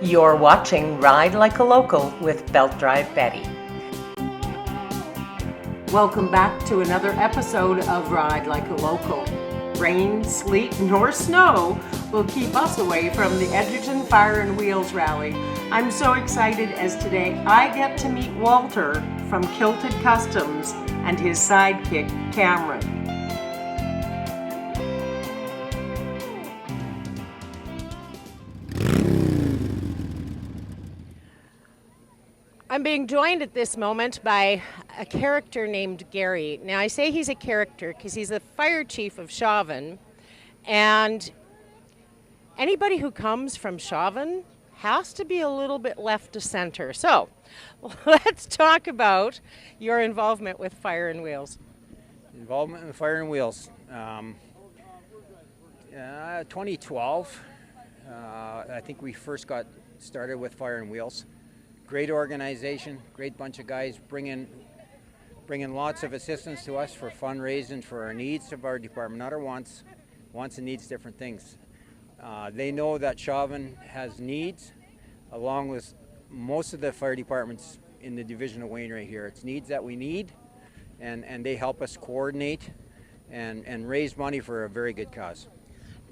You're watching Ride Like a Local with Belt Drive Betty. Welcome back to another episode of Ride Like a Local. Rain, sleet, nor snow will keep us away from the Edgerton Fire and Wheels rally. I'm so excited as today I get to meet Walter from Kilted Customs and his sidekick, Cameron. I'm being joined at this moment by a character named Gary. Now, I say he's a character because he's the fire chief of Chauvin, and anybody who comes from Chauvin has to be a little bit left to center. So, let's talk about your involvement with Fire and Wheels. Involvement in Fire and Wheels. 2012, I think we first got started with Fire and Wheels. Great organization, great bunch of guys bringing lots of assistance to us for fundraising for our needs of our department, not our wants. Wants and needs different things. They know that Chauvin has needs, along with most of the fire departments in the division of Wayne right here. It's needs that we need, and they help us coordinate and raise money for a very good cause.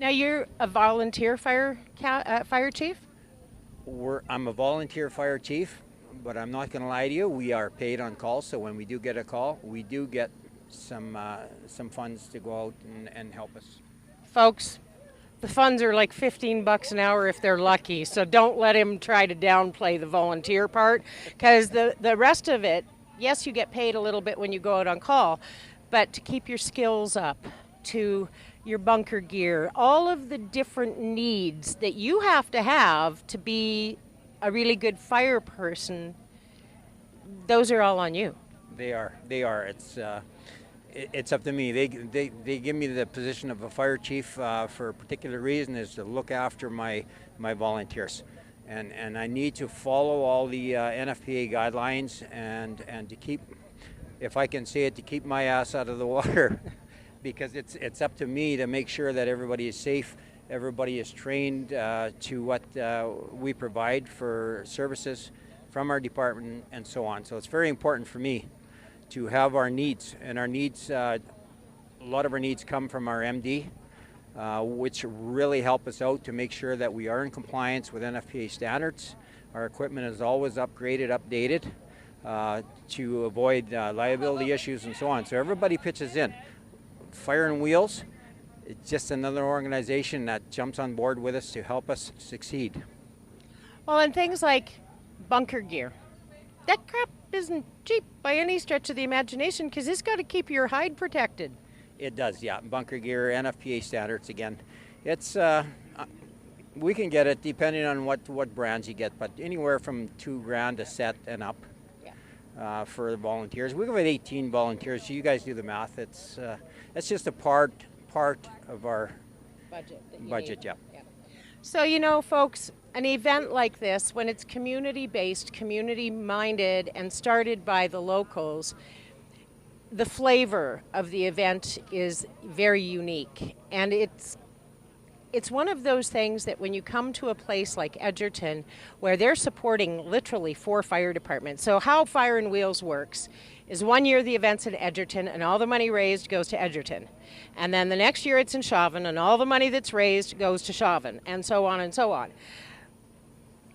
Now, you're a volunteer fire chief? I'm a volunteer fire chief, but I'm not going to lie to you. We are paid on call, so when we do get a call, we do get some funds to go out and help us. Folks, the funds are like $15 an hour if they're lucky, so don't let him try to downplay the volunteer part, because the rest of it, yes, you get paid a little bit when you go out on call, but to keep your skills up, to your bunker gear, all of the different needs that you have to be a really good fire person, those are all on you. They are. It's up to me. They give me the position of a fire chief for a particular reason, is to look after my volunteers. And I need to follow all the NFPA guidelines and to keep, if I can say it, to keep my ass out of the water. Because it's up to me to make sure that everybody is safe, everybody is trained to what we provide for services from our department and so on. So it's very important for me to have our needs, and our needs, a lot of our needs come from our MD, which really help us out to make sure that we are in compliance with NFPA standards. Our equipment is always upgraded, updated to avoid liability issues and so on. So everybody pitches in. Fire and Wheels, it's just another organization that jumps on board with us to help us succeed. Well, and things like bunker gear, that crap isn't cheap by any stretch of the imagination, because it's got to keep your hide protected. It does, yeah. Bunker gear, NFPA standards again. It's we can get it depending on what brands you get, but anywhere from $2,000 a set and up. For the volunteers. We've got 18 volunteers, so you guys do the math. It's just a part of our budget. Yeah. So, you know, folks, an event like this, when it's community-based, community-minded, and started by the locals, the flavor of the event is very unique. And it's one of those things that when you come to a place like Edgerton, where they're supporting literally 4 fire departments. So how Fire and Wheels works is 1 year the event's in Edgerton and all the money raised goes to Edgerton. And then the next year it's in Chauvin and all the money that's raised goes to Chauvin, and so on and so on.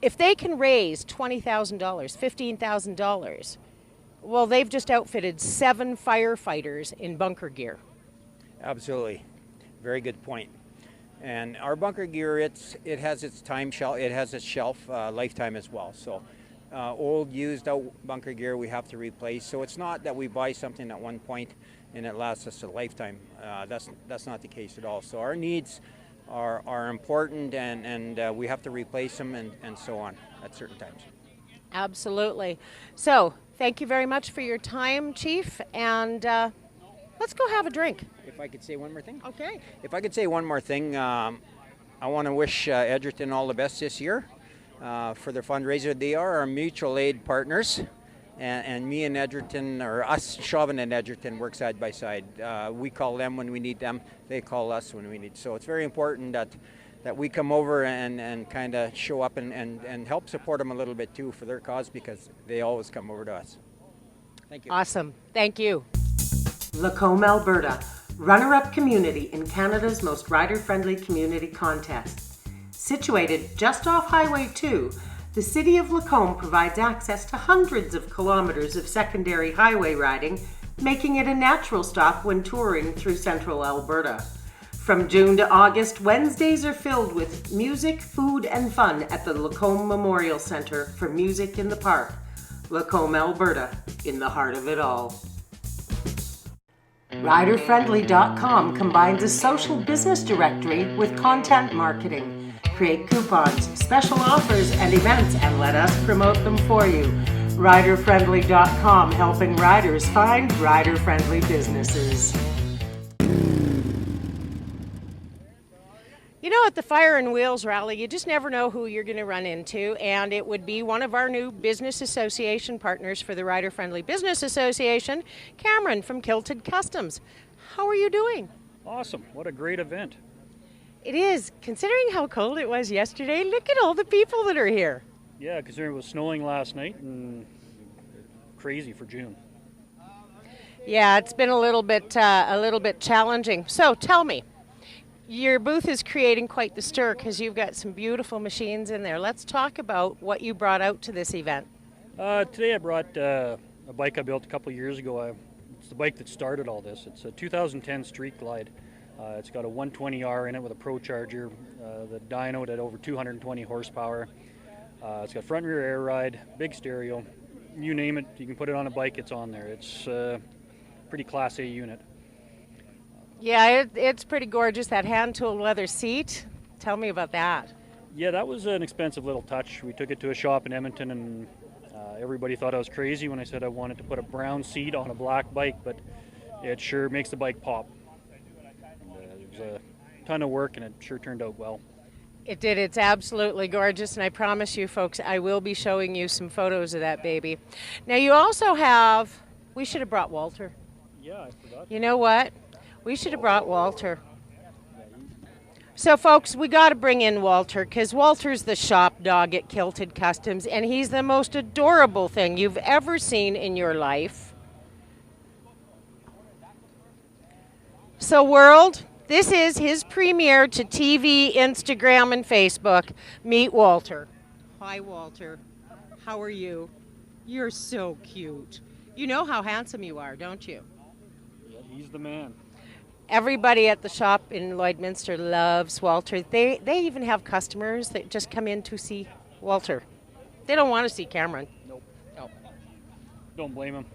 If they can raise $20,000, $15,000, well, they've just outfitted 7 firefighters in bunker gear. Absolutely. Very good point. And our bunker gear, it has its shelf lifetime as well. So old, used out bunker gear we have to replace. So it's not that we buy something at one point and it lasts us a lifetime. That's not the case at all. So our needs are important, and we have to replace them and so on at certain times. Absolutely. So thank you very much for your time, Chief, and let's go have a drink. If I could say one more thing? Okay. If I could say one more thing, I want to wish Edgerton all the best this year for their fundraiser. They are our mutual aid partners, and me and Edgerton, or us, Chauvin and Edgerton, work side by side. We call them when we need them. They call us when we need. So it's very important that that we come over and kind of show up and help support them a little bit too for their cause, because they always come over to us. Thank you. Awesome. Thank you. Lacombe, Alberta, runner-up community in Canada's most rider-friendly community contest. Situated just off Highway 2, the city of Lacombe provides access to hundreds of kilometers of secondary highway riding, making it a natural stop when touring through central Alberta. From June to August, Wednesdays are filled with music, food, and fun at the Lacombe Memorial Centre for Music in the Park. Lacombe, Alberta, in the heart of it all. RiderFriendly.com combines a social business directory with content marketing. Create coupons, special offers, and events, and let us promote them for you. RiderFriendly.com, helping riders find rider-friendly businesses. You know, at the Fire and Wheels rally, you just never know who you're going to run into, and it would be one of our new business association partners for the Rider Friendly Business Association, Cameron from Kilted Customs. How are you doing? Awesome. What a great event. It is. Considering how cold it was yesterday, look at all the people that are here. Yeah, considering it was snowing last night and crazy for June. Yeah, it's been a little bit challenging. So tell me, your booth is creating quite the stir because you've got some beautiful machines in there. Let's talk about what you brought out to this event. Today I brought a bike I built a couple years ago. It's the bike that started all this. It's a 2010 Street Glide. It's got a 120R in it with a Pro Charger, the dyno at over 220 horsepower. It's got front and rear air ride, big stereo. You name it, you can put it on a bike, it's on there. It's a pretty Class A unit. Yeah, it's pretty gorgeous. That hand-tooled leather seat. Tell me about that. Yeah, that was an expensive little touch. We took it to a shop in Edmonton, and everybody thought I was crazy when I said I wanted to put a brown seat on a black bike, but it sure makes the bike pop. It was a ton of work, and it sure turned out well. It did. It's absolutely gorgeous, and I promise you, folks, I will be showing you some photos of that baby. Now, you also have, we should have brought Walter. Yeah, I forgot. You know what? We should have brought Walter. So, folks, we got to bring in Walter, because Walter's the shop dog at Kilted Customs, and he's the most adorable thing you've ever seen in your life. So, world, this is his premiere to TV, Instagram, and Facebook. Meet Walter. Hi, Walter. How are you? You're so cute. You know how handsome you are, don't you? Yeah, he's the man. Everybody at the shop in Lloydminster loves Walter. They even have customers that just come in to see Walter. They don't want to see Cameron. Nope. Oh. Don't blame him.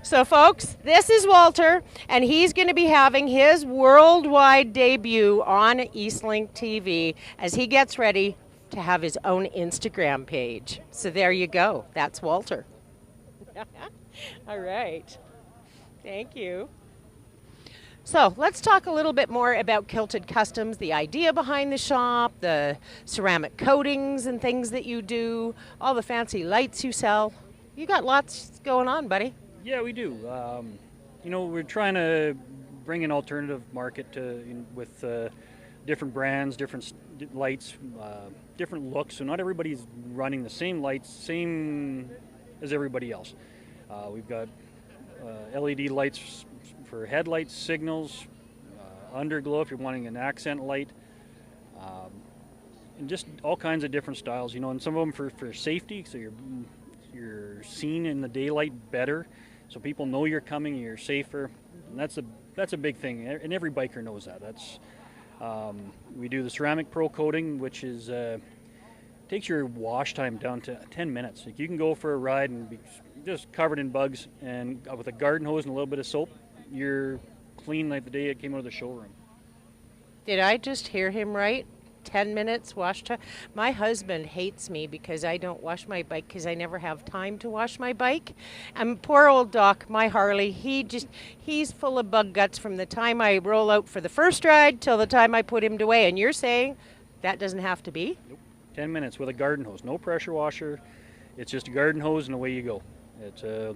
So, folks, this is Walter, and he's going to be having his worldwide debut on Eastlink TV as he gets ready to have his own Instagram page. So there you go. That's Walter. All right. Thank you. So let's talk a little bit more about Kilted Customs, the idea behind the shop, the ceramic coatings and things that you do, all the fancy lights you sell. You got lots going on, buddy. Yeah, we do. You know, we're trying to bring an alternative market with different brands, different lights, different looks. So not everybody's running the same lights, same as everybody else. We've got LED lights for headlights, signals, underglow if you're wanting an accent light, and just all kinds of different styles. You know, and some of them for safety, so you're seen in the daylight better, so people know you're coming, you're safer, and that's a big thing, and every biker knows that. That's we do the ceramic pro coating, which is takes your wash time down to 10 minutes. Like, you can go for a ride and be just covered in bugs, and with a garden hose and a little bit of soap, you're clean like the day it came out of the showroom. Did I just hear him right? 10 minutes wash time? My husband hates me because I don't wash my bike because I never have time to wash my bike. And poor old Doc, my Harley, he's full of bug guts from the time I roll out for the first ride till the time I put him away. And you're saying that doesn't have to be? Nope. 10 minutes with a garden hose, no pressure washer. It's just a garden hose and away you go. It's the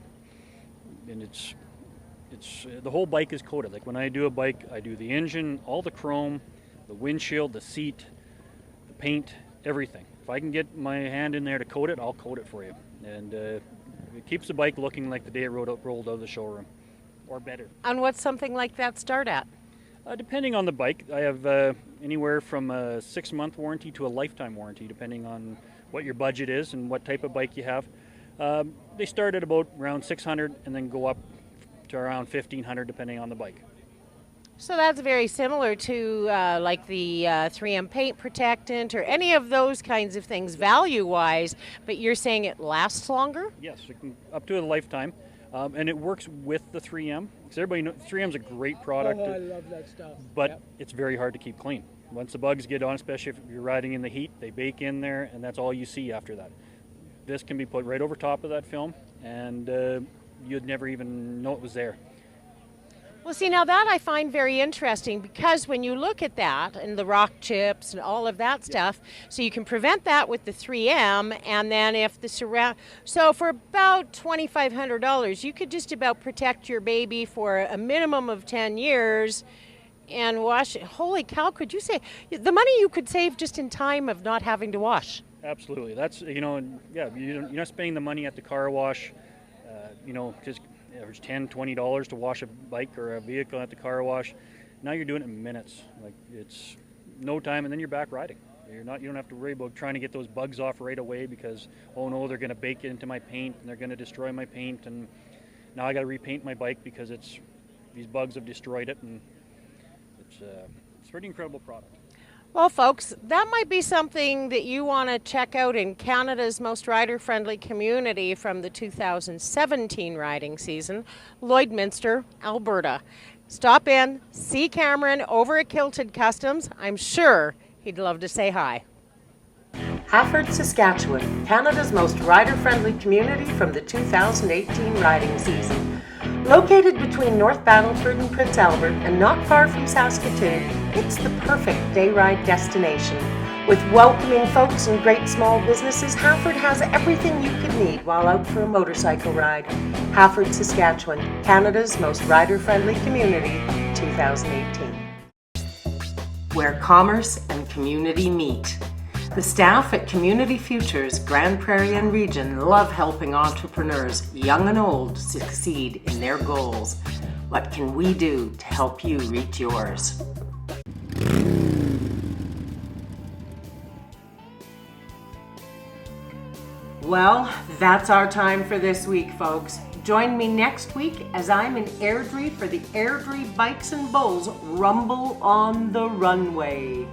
whole bike is coated. Like when I do a bike, I do the engine, all the chrome, the windshield, the seat, the paint, everything. If I can get my hand in there to coat it, I'll coat it for you. And it keeps the bike looking like the day it rolled out of the showroom, or better. And what's something like that start at? Depending on the bike, I have anywhere from a 6-month warranty to a lifetime warranty, depending on what your budget is and what type of bike you have. They start at about around $600 and then go up to around $1,500 depending on the bike. So that's very similar to like the 3M paint protectant or any of those kinds of things value-wise, but you're saying it lasts longer? Yes, it can, up to a lifetime, and it works with the 3M. Because everybody knows 3M's a great product. Oh, I love that stuff. But Yep. it's very hard to keep clean. Once the bugs get on, especially if you're riding in the heat, they bake in there, and that's all you see after that. This can be put right over top of that film, and you'd never even know it was there. Well, see, now that I find very interesting because when you look at that and the rock chips and all of that stuff, so you can prevent that with the 3M, and then if the surround, so for about $2,500, you could just about protect your baby for a minimum of 10 years and wash it. Holy cow, could you say the money you could save just in time of not having to wash? Absolutely. That's, you're not spending the money at the car wash, just average $10, $20 to wash a bike or a vehicle at the car wash. Now you're doing it in minutes. Like, it's no time, and then you're back riding. You don't have to worry about trying to get those bugs off right away because, oh no, they're going to bake into my paint and they're going to destroy my paint, and now I got to repaint my bike because these bugs have destroyed it, and it's a pretty incredible product. Well, folks, that might be something that you want to check out in Canada's most rider-friendly community from the 2017 riding season, Lloydminster, Alberta. Stop in, see Cameron over at Kilted Customs. I'm sure he'd love to say hi. Hafford, Saskatchewan, Canada's most rider-friendly community from the 2018 riding season. Located between North Battleford and Prince Albert and not far from Saskatoon, it's the perfect day ride destination. With welcoming folks and great small businesses, Hafford has everything you could need while out for a motorcycle ride. Hafford, Saskatchewan, Canada's most rider-friendly community, 2018. Where commerce and community meet. The staff at Community Futures, Grand Prairie and region love helping entrepreneurs, young and old, succeed in their goals. What can we do to help you reach yours? Well, that's our time for this week, folks. Join me next week as I'm in Airdrie for the Airdrie Bikes and Bulls Rumble on the Runway.